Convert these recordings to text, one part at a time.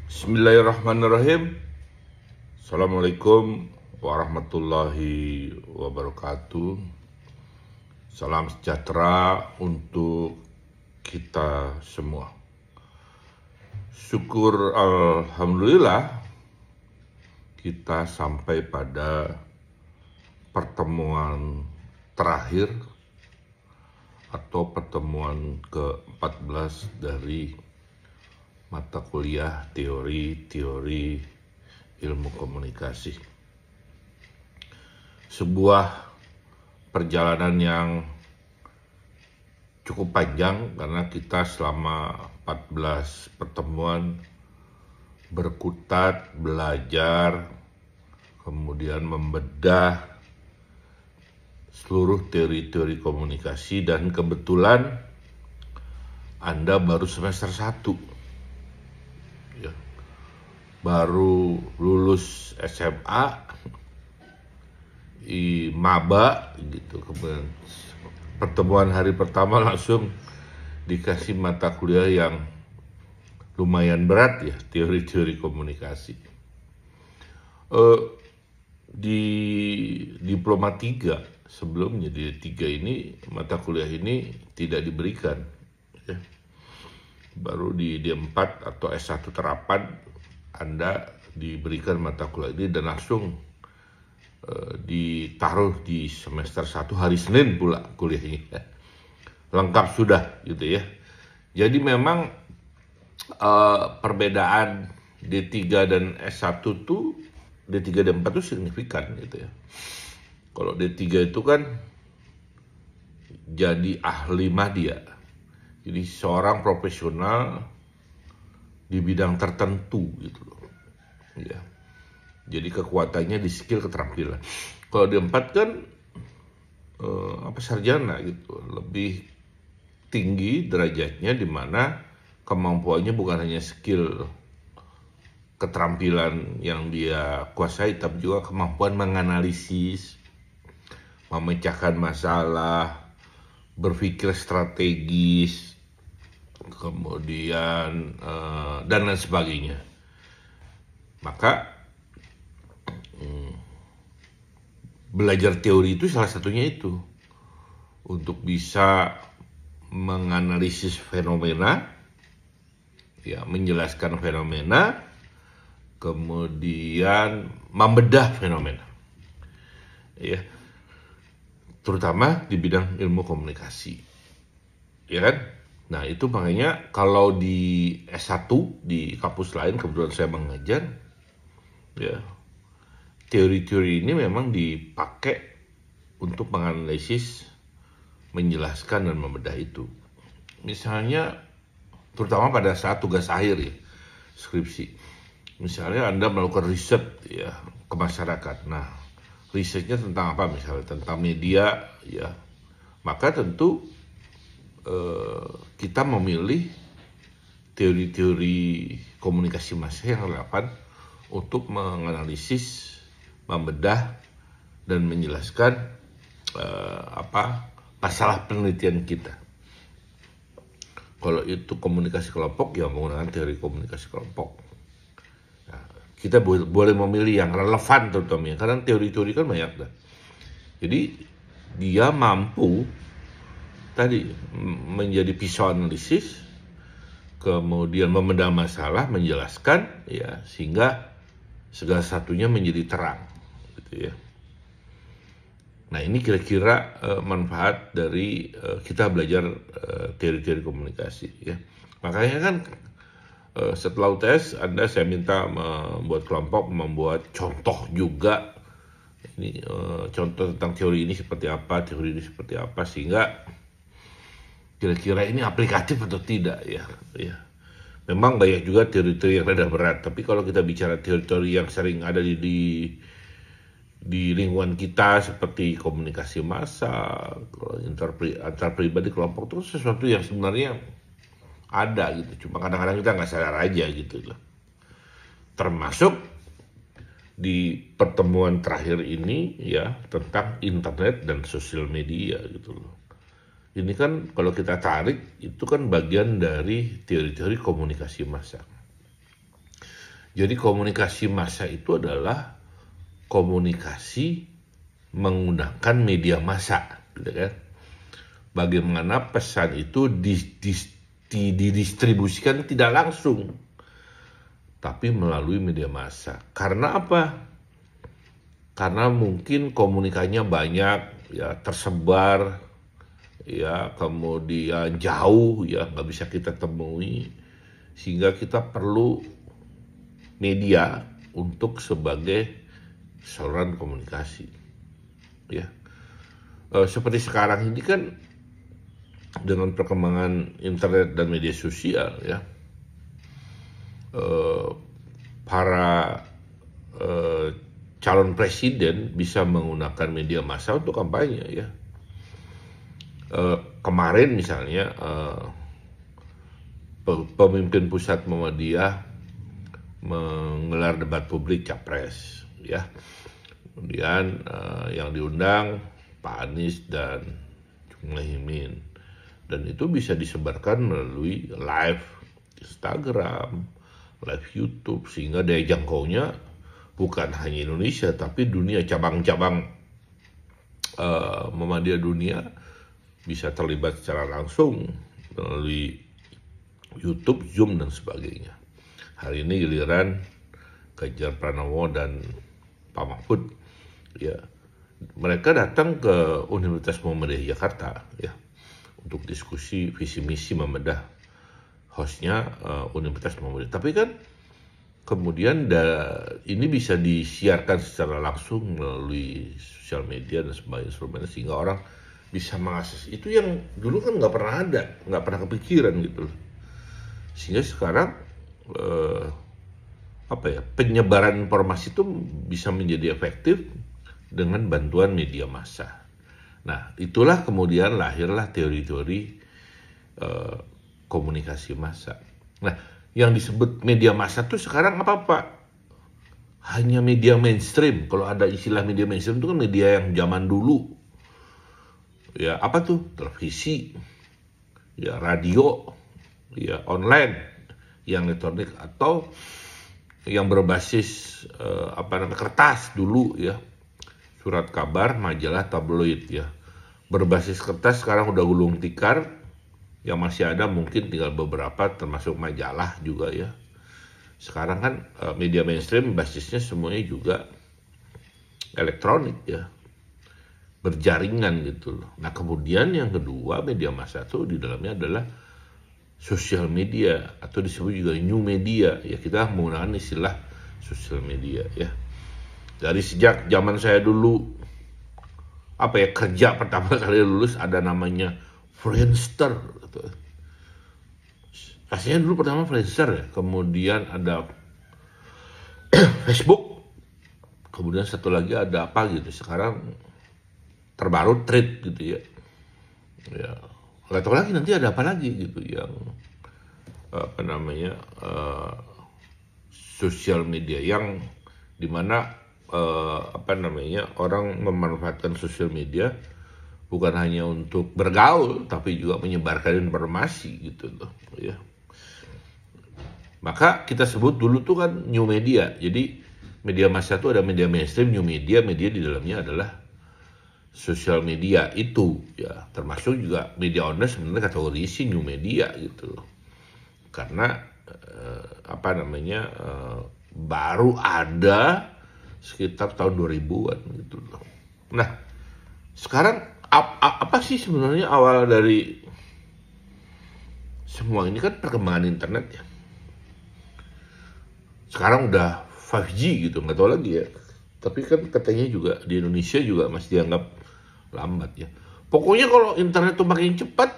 Bismillahirrahmanirrahim. Assalamualaikum warahmatullahi wabarakatuh. Salam sejahtera untuk kita semua. Syukur alhamdulillah kita sampai pada pertemuan terakhir atau pertemuan ke-14 dari mata kuliah teori ilmu komunikasi. Sebuah perjalanan yang cukup panjang karena kita selama 14 pertemuan berkutat, belajar, kemudian membedah seluruh teori-teori komunikasi, dan kebetulan Anda baru semester 1. Ya, baru lulus SMA, maba gitu. Kemudian pertemuan hari pertama langsung dikasih mata kuliah yang lumayan berat ya, teori-teori komunikasi. Di diploma 3 sebelumnya, di D3 ini mata kuliah ini tidak diberikan ya. Baru di D4 atau S1 terapan Anda diberikan mata kuliah ini, dan langsung ditaruh di semester 1 hari Senin pula kuliahnya ya. Lengkap sudah gitu ya. Jadi memang perbedaan D3 dan S1 tuh, D3 dan D4 tuh signifikan gitu ya. Kalau D3 itu kan jadi ahli media. Jadi seorang profesional di bidang tertentu gitu loh. Ya. Jadi kekuatannya di skill, keterampilan. Kalau D4 kan sarjana gitu, lebih tinggi derajatnya, di mana kemampuannya bukan hanya skill, keterampilan yang dia kuasai, tapi juga kemampuan menganalisis, memecahkan masalah, berpikir strategis, kemudian dan lain sebagainya. Maka belajar teori itu salah satunya itu, untuk bisa menganalisis fenomena, ya, menjelaskan fenomena, kemudian membedah fenomena, ya, terutama di bidang ilmu komunikasi, ya kan? Nah itu makanya kalau di S1 di kampus lain, kebetulan saya mengajar, ya, teori-teori ini memang dipakai untuk menganalisis, menjelaskan, dan membedah itu. Misalnya terutama pada saat tugas akhir ya, skripsi. Misalnya Anda melakukan riset ya ke masyarakat. Nah, risetnya tentang apa? Misalnya tentang media ya. Maka tentu kita memilih teori-teori komunikasi massa yang relevan untuk menganalisis, membedah, dan menjelaskan masalah penelitian kita. Kalau itu komunikasi kelompok, ya menggunakan teori komunikasi kelompok. Nah, kita boleh memilih yang relevan terutama, karena teori-teori kan banyak dah. Jadi dia mampu tadi menjadi pisau analisis, kemudian membedah masalah, menjelaskan ya, sehingga segala satunya menjadi terang gitu ya. Nah ini kira-kira manfaat dari kita belajar teori-teori komunikasi ya. Makanya kan setelah UTS saya minta membuat kelompok, membuat contoh juga. Ini contoh tentang teori ini seperti apa, teori ini seperti apa, sehingga kira-kira ini aplikatif atau tidak ya. Memang banyak juga teori-teori yang rada berat, tapi kalau kita bicara teori-teori yang sering ada di lingkungan kita seperti komunikasi massa, antar pribadi, kelompok, itu sesuatu yang sebenarnya ada gitu. Cuma kadang-kadang kita nggak sadar aja gitu loh. Termasuk di pertemuan terakhir ini ya, tentang internet dan sosial media gitu loh. Ini kan kalau kita tarik, itu kan bagian dari teori-teori komunikasi massa. Jadi komunikasi massa itu adalah komunikasi menggunakan media massa, gitu kan? Bagaimana pesan itu didistribusikan tidak langsung, tapi melalui media massa. Karena apa? Karena mungkin komunikasinya banyak, ya tersebar, ya kemudian jauh, ya nggak bisa kita temui, sehingga kita perlu media untuk sebagai saluran komunikasi, ya. Seperti sekarang ini kan dengan perkembangan internet dan media sosial, ya, para calon presiden bisa menggunakan media massa untuk kampanye, ya. Kemarin misalnya pemimpin pusat Muhammadiyah menggelar debat publik capres, ya. Kemudian yang diundang Pak Anies dan Muhaimin, dan itu bisa disebarkan melalui live Instagram, live YouTube, sehingga daya jangkaunya bukan hanya Indonesia tapi dunia, cabang-cabang Muhammadiyah dunia bisa terlibat secara langsung melalui YouTube, Zoom, dan sebagainya. Hari ini giliran Ganjar Pranowo dan Pak Mahfud, ya, mereka datang ke Universitas Muhammadiyah Jakarta, ya, untuk diskusi visi misi membedah. Hostnya Universitas Muhammadiyah. Tapi kan kemudian ini bisa disiarkan secara langsung melalui sosial media dan sebagainya, sehingga orang bisa mengakses itu yang dulu kan nggak pernah ada, nggak pernah kepikiran gitu. Sehingga sekarang penyebaran informasi itu bisa menjadi efektif dengan bantuan media massa. Nah, itulah kemudian lahirlah teori-teori komunikasi massa. Nah, yang disebut media massa itu sekarang apa, Pak? Hanya media mainstream. Kalau ada istilah media mainstream itu kan media yang zaman dulu. Ya, apa tuh? Televisi, ya radio, ya online, yang elektronik, atau yang berbasis kertas dulu, ya, surat kabar, majalah, tabloid, ya. Berbasis kertas sekarang udah gulung tikar, yang masih ada mungkin tinggal beberapa, termasuk majalah juga, ya. Sekarang kan media mainstream basisnya semuanya juga elektronik, ya, berjaringan gitu loh. Nah, kemudian yang kedua, media massa itu di dalamnya adalah sosial media, atau disebut juga new media, ya. Kita menggunakan istilah sosial media, ya. Dari sejak zaman saya dulu kerja pertama kali lulus, ada namanya Friendster gitu. Pastinya dulu pertama Friendster, ya. Kemudian ada Facebook, kemudian satu lagi ada apa gitu, sekarang terbaru Thread gitu, ya. Ya, nggak tahu lagi nanti ada apa lagi gitu yang sosial media yang dimana orang memanfaatkan sosial media bukan hanya untuk bergaul tapi juga menyebarkan informasi gitu loh, ya. Maka kita sebut dulu tuh kan new media. Jadi media massa itu ada media mainstream, new media, media di dalamnya adalah sosial media itu, ya, termasuk juga media online sebenarnya kategori new media gitu loh. Karena baru ada sekitar tahun 2000-an gitu loh. Nah, sekarang apa sih sebenarnya awal dari semua ini? Kan perkembangan internet, ya. Sekarang udah 5G gitu, nggak tahu lagi, ya. Tapi kan katanya juga di Indonesia juga masih dianggap lambat, ya. Pokoknya kalau internet tuh makin cepat,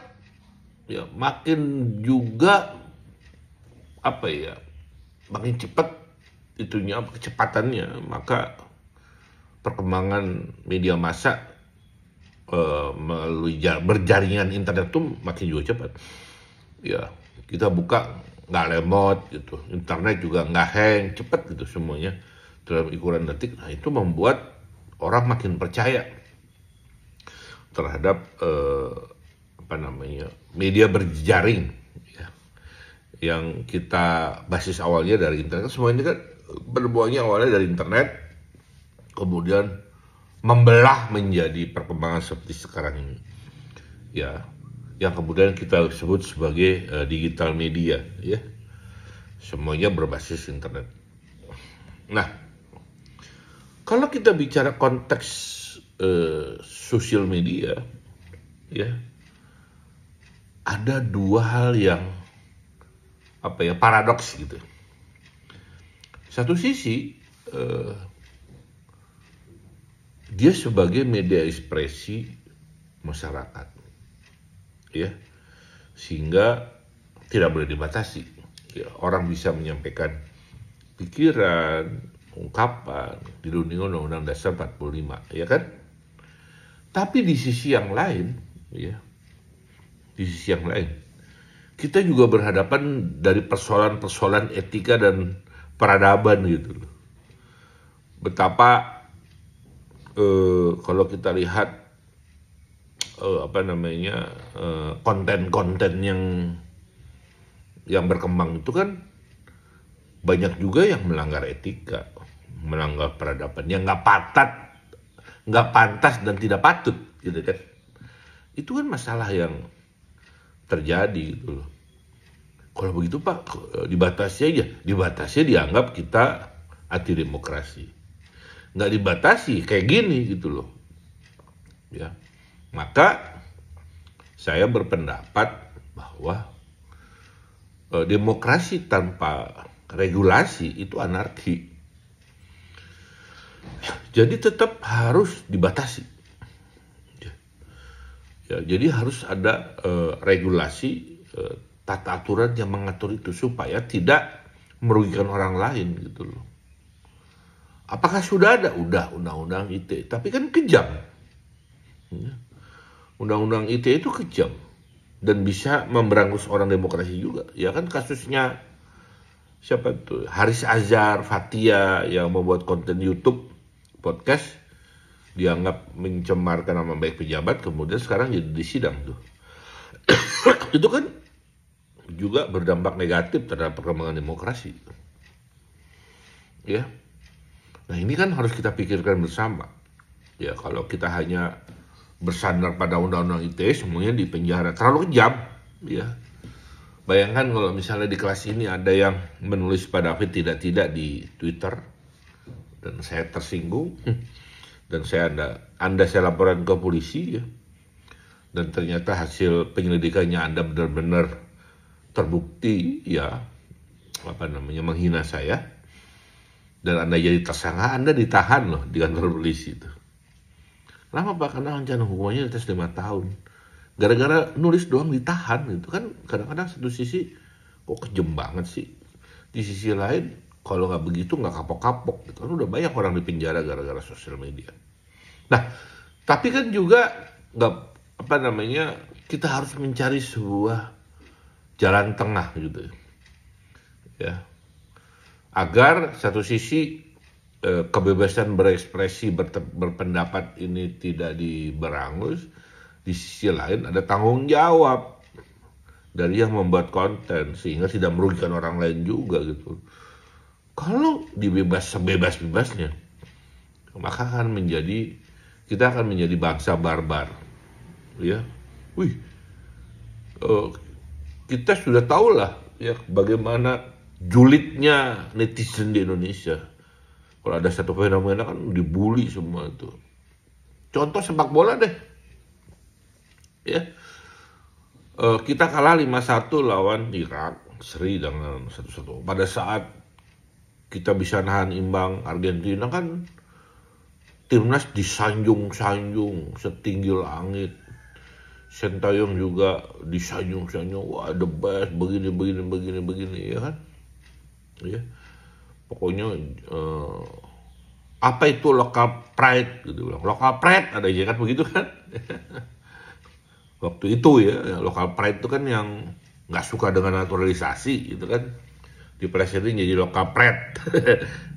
ya makin juga makin cepat itunya, kecepatannya, maka perkembangan media massa melalui berjaringan internet tuh makin juga cepat. Ya, kita buka nggak lemot gitu, internet juga nggak hang, cepat gitu semuanya dalam ukuran detik. Nah, itu membuat orang makin percaya terhadap media berjaring, ya, yang kita basis awalnya dari internet. Semua ini kan berbuahnya awalnya dari internet, kemudian membelah menjadi perkembangan seperti sekarang ini, ya, yang kemudian kita sebut sebagai digital media, ya, semuanya berbasis internet. Nah, kalau kita bicara konteks sosial media, ya, ada dua hal yang paradoks gitu. Satu sisi dia sebagai media ekspresi masyarakat, ya, sehingga tidak boleh dibatasi. Ya, orang bisa menyampaikan pikiran, ungkapan dilindungi Undang-Undang Dasar 45, ya kan? Tapi di sisi yang lain, ya, di sisi yang lain, kita juga berhadapan dari persoalan-persoalan etika dan peradaban gitu loh. Betapa kalau kita lihat konten-konten yang berkembang itu kan banyak juga yang melanggar etika, melanggar peradaban, yang nggak pantas dan tidak patut gitu kan. Itu kan masalah yang terjadi gitu loh. Kalau begitu Pak, dibatasi dianggap kita anti demokrasi. Nggak dibatasi kayak gini gitu loh, ya. Maka saya berpendapat bahwa demokrasi tanpa regulasi itu anarki. Jadi tetap harus dibatasi, ya, jadi harus ada regulasi, tata aturan yang mengatur itu supaya tidak merugikan orang lain gitu loh. Apakah sudah ada? Udah, undang-undang ITE, tapi kan kejam. Undang-undang ITE itu kejam dan bisa memberangus orang demokrasi juga. Ya kan kasusnya siapa tuh? Haris Azhar, Fathia yang membuat konten YouTube, podcast, dianggap mencemarkan nama baik pejabat, kemudian sekarang jadi disidang tuh. Itu kan juga berdampak negatif terhadap perkembangan demokrasi. Ya. Nah, ini kan harus kita pikirkan bersama. Ya, kalau kita hanya bersandar pada undang-undang ITE, semuanya di penjara, terlalu kejam, ya. Bayangkan kalau misalnya di kelas ini ada yang menulis Pak David tidak di Twitter dan saya tersinggung dan saya laporan ke polisi, ya. Dan ternyata hasil penyelidikannya Anda benar-benar terbukti, ya, menghina saya. Dan Anda jadi tersangka, Anda ditahan loh di kantor polisi itu. Lama Pak, karena ancaman hukumannya di atas 5 tahun. Gara-gara nulis doang ditahan gitu kan. Kadang-kadang satu sisi kok kejem banget sih. Di sisi lain kalau nggak begitu nggak kapok-kapok gitu kan. Udah banyak orang di penjara gara-gara sosial media. Nah, tapi kan juga nggak kita harus mencari sebuah jalan tengah gitu, ya, agar satu sisi kebebasan berekspresi berpendapat ini tidak diberangus, di sisi lain ada tanggung jawab dari yang membuat konten sehingga tidak merugikan orang lain juga gitu. Kalau sebebas-bebasnya, maka kita akan menjadi bangsa barbar, ya. Kita sudah tahu lah, ya, bagaimana julidnya netizen di Indonesia. Kalau ada satu fenomena kan dibully semua itu. Contoh sepak bola deh, ya. Kita kalah 5-1 lawan Irak, seri dengan 1-1. Pada saat kita bisa nahan imbang Argentina kan timnas disanjung-sanjung setinggi langit. Sintayong juga disanjung-sanjung, wah the best, begini, ya kan? Ya, pokoknya apa itu local pride gitu, local pride ada aja kan begitu kan? Waktu itu ya, local pride itu kan yang nggak suka dengan naturalisasi gitu kan, dipelesetin jadi local pride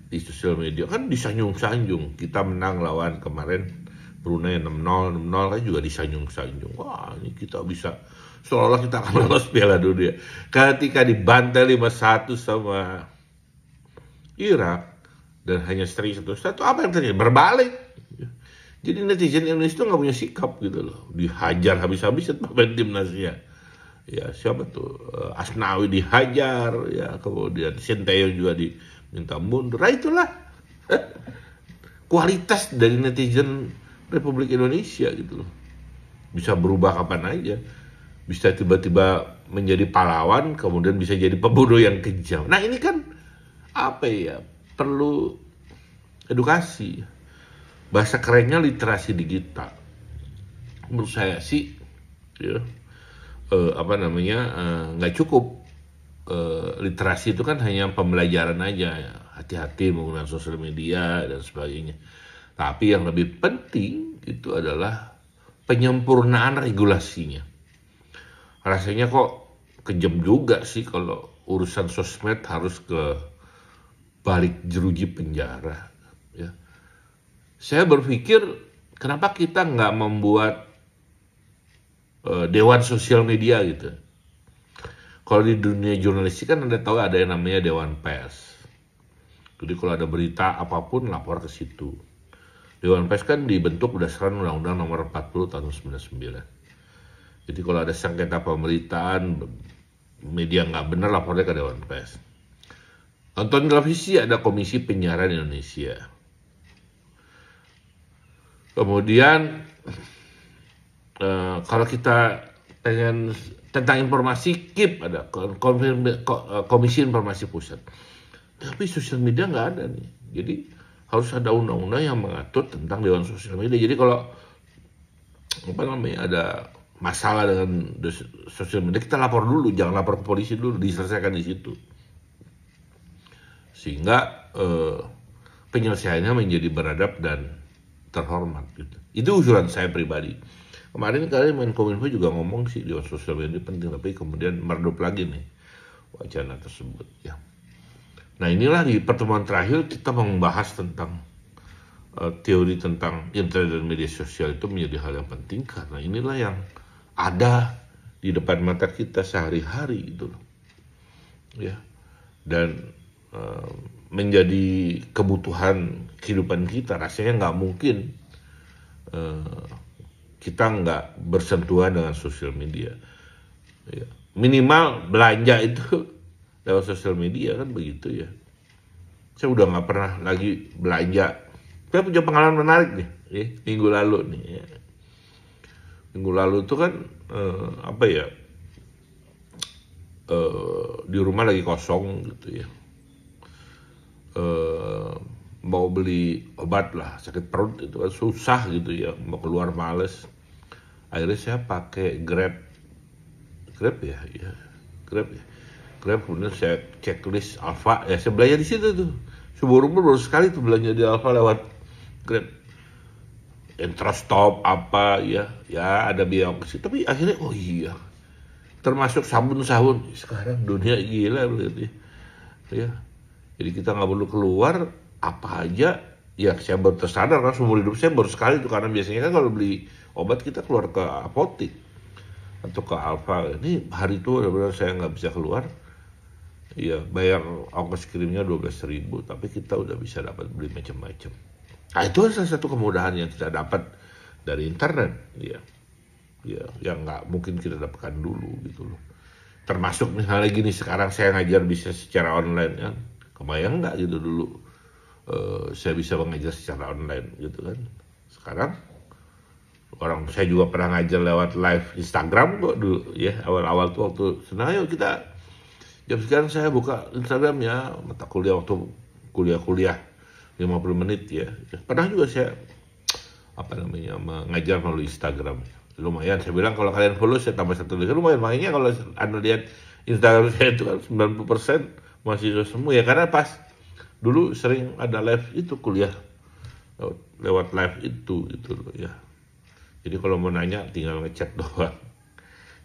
di sosial media kan disanjung-sanjung. Kita menang lawan kemarin Brunei 6-0 kan juga disanjung-sanjung. Wah, ini kita bisa, seolah-olah kita akan lolos Piala Dunia. Ketika dibantai 5-1 sama Irak dan hanya strategi satu-satu, apa yang terjadi? Berbalik. Jadi netizen Indonesia itu nggak punya sikap gitu loh, dihajar habis-habisan pemain timnasnya. Ya siapa tuh, Asnawi dihajar, ya kemudian Sinteyong juga diminta mundur. Nah itulah kualitas dari netizen Republik Indonesia gitu loh. Bisa berubah kapan aja, bisa tiba-tiba menjadi pahlawan, kemudian bisa jadi pembunuh yang kejam. Nah ini kan apa ya, perlu edukasi. Bahasa kerennya literasi digital. Menurut saya sih ya, nggak cukup. Literasi itu kan hanya pembelajaran aja, hati-hati menggunakan sosial media dan sebagainya. Tapi yang lebih penting itu adalah penyempurnaan regulasinya. Rasanya kok kejam juga sih kalau urusan sosmed harus ke balik jeruji penjara. Ya. Saya berpikir kenapa kita nggak membuat dewan sosial media gitu. Kalau di dunia jurnalistik kan Anda tahu ada yang namanya dewan pers. Jadi kalau ada berita apapun lapor ke situ. Dewan pers kan dibentuk berdasarkan Undang-Undang Nomor 40 tahun 99. Jadi kalau ada sengketa pemberitaan, media nggak benar, lapornya ke dewan pers. Nonton televisi ada Komisi Penyiaran Indonesia. Kemudian kalau kita pengen tentang informasi, KIP ada Komisi Informasi Pusat. Tapi sosial media nggak ada nih. Jadi harus ada undang-undang yang mengatur tentang dewan sosial media. Jadi kalau ada masalah dengan sosial media, kita lapor dulu, jangan lapor ke polisi dulu, diselesaikan di situ. Sehingga penyelesaiannya menjadi beradab dan terhormat gitu. Itu usulan saya pribadi. Kemarin Menkominfo juga ngomong sih dewan sosial media penting, tapi kemudian meredup lagi nih wacana tersebut ya. Nah inilah di pertemuan terakhir kita membahas tentang teori tentang internet dan media sosial itu menjadi hal yang penting karena inilah yang ada di depan mata kita sehari-hari gitu loh. Ya. Dan menjadi kebutuhan kehidupan kita, rasanya nggak mungkin kita nggak bersentuhan dengan sosial media. Ya. Minimal belanja itu lewat sosial media kan begitu ya. Saya udah nggak pernah lagi belanja. Saya punya pengalaman menarik nih, ya, minggu lalu nih. Ya. Minggu lalu itu kan di rumah lagi kosong gitu ya. Mau beli obat lah, sakit perut itu kan susah gitu ya, mau keluar males. Akhirnya saya pakai Grab ya. Grab, kemudian saya checklist Alfa, ya saya belanja di situ tuh. Seumur umur baru sekali tuh belanja di Alfa lewat Grab. Introstop apa ya ada biaya ke situ. Tapi akhirnya oh iya, termasuk sabun sekarang dunia gila berarti ya. Jadi kita nggak perlu keluar, apa aja ya. Saya baru tersadar kan seumur hidup saya baru sekali tuh, karena biasanya kan kalau beli obat kita keluar ke apotik atau ke Alfa. Ini hari itu benar-benar saya nggak bisa keluar. Ya bayar ongkos kirimnya 12.000, tapi kita udah bisa dapat beli macam-macam. Nah itu salah satu kemudahan yang kita dapat dari internet ya yang nggak mungkin kita dapatkan dulu gitu loh. Termasuk misalnya gini, sekarang saya ngajar bisa secara online kan, kebayang nggak gitu dulu saya bisa mengajar secara online gitu kan. Sekarang saya juga pernah ngajar lewat live Instagram kok dulu ya, awal-awal tuh waktu senang, ayo kita jam sekarang saya buka Instagram ya, mata kuliah waktu kuliah 50 menit ya. Pernah juga saya mengajar melalui Instagram. Lumayan, saya bilang kalau kalian follow saya tambah 1 lagi, lumayan. Makanya kalau Anda lihat Instagram saya itu kan 90% mahasiswa semua ya, karena pas dulu sering ada live itu kuliah lewat live itu gitu loh ya. Jadi kalau mau nanya tinggal ngechat doang.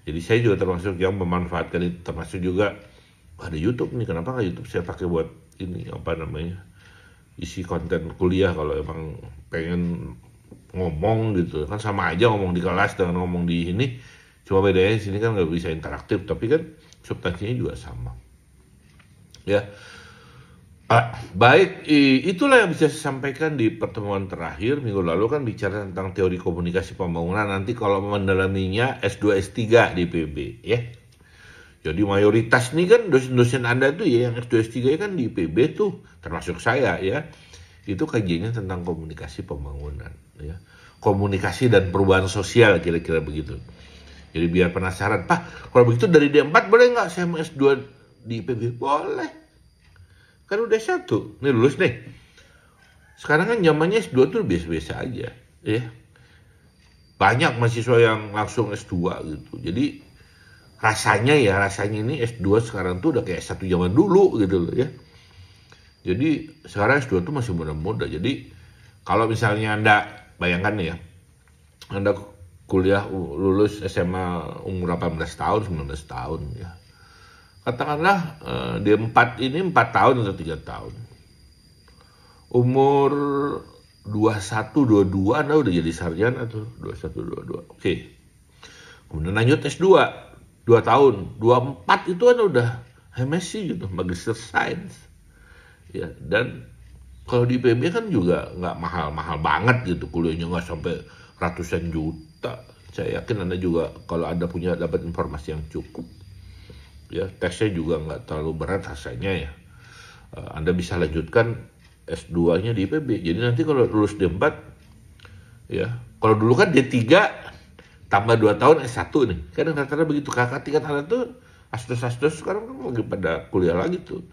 Jadi saya juga termasuk yang memanfaatkan itu, termasuk juga ada YouTube nih, kenapa nggak YouTube saya pakai buat ini isi konten kuliah kalau emang pengen ngomong gitu kan, sama aja ngomong di kelas dengan ngomong di ini, cuma bedanya di sini kan nggak bisa interaktif, tapi kan substansinya juga sama ya. Baik, itulah yang bisa saya sampaikan di pertemuan terakhir minggu lalu kan bicara tentang teori komunikasi pembangunan. Nanti kalau mendalaminya S2 S3 di IPB ya. Jadi mayoritas nih kan dosen-dosen Anda tuh ya yang S2 S3 kan di IPB tuh termasuk saya ya. Itu kajiannya tentang komunikasi pembangunan ya. Komunikasi dan perubahan sosial kira-kira begitu. Jadi biar penasaran, Pak, kalau begitu dari D4 boleh nggak saya mau S2 di IPB? Boleh. Kan udah satu, nih lulus nih. Sekarang kan zamannya S2 tuh biasa-biasa aja, ya. Banyak mahasiswa yang langsung S2 gitu. Jadi rasanya ini S2 sekarang tuh udah kayak S1 zaman dulu gitu loh ya. Jadi sekarang S2 tuh masih muda-muda. Jadi kalau misalnya Anda bayangkan nih ya, Anda kuliah lulus SMA umur 18 tahun, 19 tahun ya. Katakanlah D4 ini 4 tahun atau 3 tahun. Umur 21, 22 Anda udah jadi sarjana tuh, 21, 22. Oke. Kemudian lanjut S2, 2 tahun. 24 itu Anda udah MSc gitu, Magister Science. Ya, dan kalau di IPB kan juga nggak mahal-mahal banget gitu, kuliahnya nggak sampai ratusan juta. Saya yakin Anda juga kalau Anda dapat informasi yang cukup, ya tesnya juga nggak terlalu berat rasanya ya. Anda bisa lanjutkan S2-nya di IPB. Jadi nanti kalau lulus D4 ya, kalau dulu kan D3 tambah 2 tahun S1 nih. Kan rata-rata begitu. Kakak tingkat Anda tuh asdos sekarang kan lagi pada kuliah lagi tuh.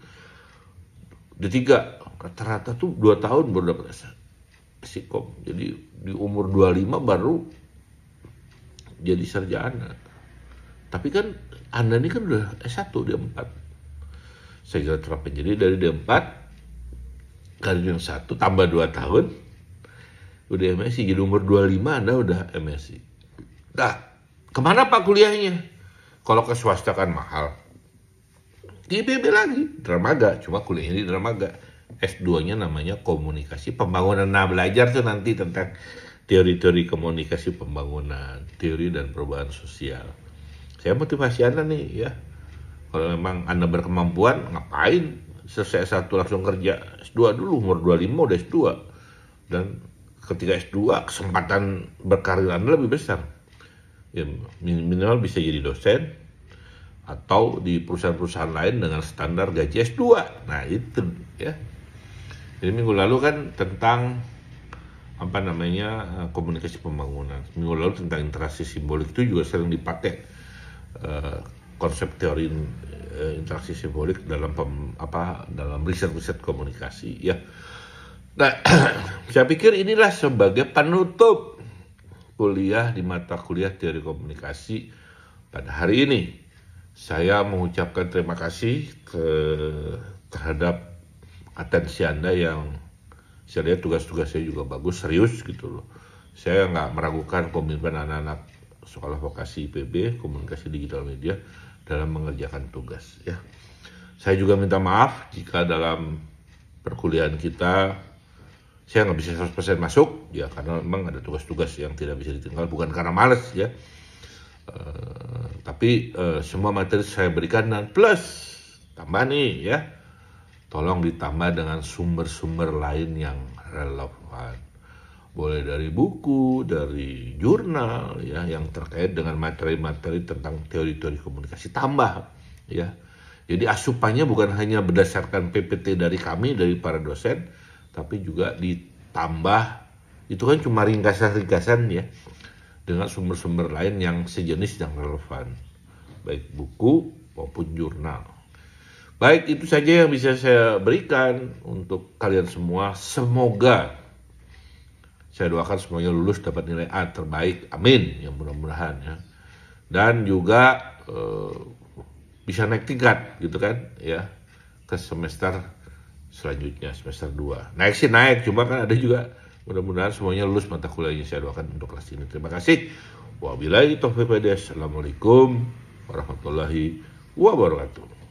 D3 rata-rata tuh 2 tahun baru dapat Sikom. Jadi di umur 25 baru jadi sarjana. Tapi kan Anda ini kan udah S1, D4. Saya kira terapin. Jadi dari D4, kali yang 1, tambah 2 tahun, udah MSc. Jadi umur 25 Anda udah MSc. Nah, kemana Pak kuliahnya? Kalau ke swasta kan mahal. Di IPB lagi, Dramaga. Cuma kuliahnya di Dramaga. S2-nya namanya komunikasi pembangunan. Nah, belajar tuh nanti tentang teori-teori komunikasi pembangunan, teori dan perubahan sosial. Saya motivasi Anda nih ya. Kalau memang Anda berkemampuan, ngapain selesai S1 langsung kerja? S2 dulu, umur 25 udah S2. Dan ketika S2, kesempatan berkarir Anda lebih besar. Ya, minimal bisa jadi dosen, atau di perusahaan-perusahaan lain dengan standar gaji S2. Nah itu ya. Jadi minggu lalu kan tentang komunikasi pembangunan. Minggu lalu tentang interaksi simbolik, itu juga sering dipakai konsep teori interaksi simbolik dalam dalam riset-riset komunikasi ya. Nah, saya pikir inilah sebagai penutup kuliah di mata kuliah teori komunikasi pada hari ini. Saya mengucapkan terima kasih terhadap atensi Anda yang saya lihat tugas-tugas saya juga bagus, serius gitu loh. Saya nggak meragukan komitmen anak-anak sekolah vokasi IPB, komunikasi digital media, dalam mengerjakan tugas ya. Saya juga minta maaf jika dalam perkuliahan kita saya nggak bisa 100% masuk ya, karena memang ada tugas-tugas yang tidak bisa ditinggal, bukan karena malas ya. Tapi semua materi saya berikan, dan plus tambah nih ya, tolong ditambah dengan sumber-sumber lain yang relevan. Boleh dari buku, dari jurnal ya, yang terkait dengan materi-materi tentang teori-teori komunikasi, tambah ya. Jadi asupannya bukan hanya berdasarkan PPT dari kami, dari para dosen, tapi juga ditambah, itu kan cuma ringkasan-ringkasan ya, dengan sumber-sumber lain yang sejenis yang relevan, baik buku maupun jurnal. Baik, itu saja yang bisa saya berikan untuk kalian semua. Semoga saya doakan semuanya lulus dapat nilai A terbaik, amin, ya mudah-mudahan ya. Dan juga bisa naik tingkat gitu kan ya, ke semester selanjutnya, semester 2. Naik sih naik, cuma kan ada juga, mudah-mudahan semuanya lulus mata kuliahnya. Saya doakan untuk kelas ini. Terima kasih. Wabillahi taufiq wal hidayah. Assalamualaikum warahmatullahi wabarakatuh.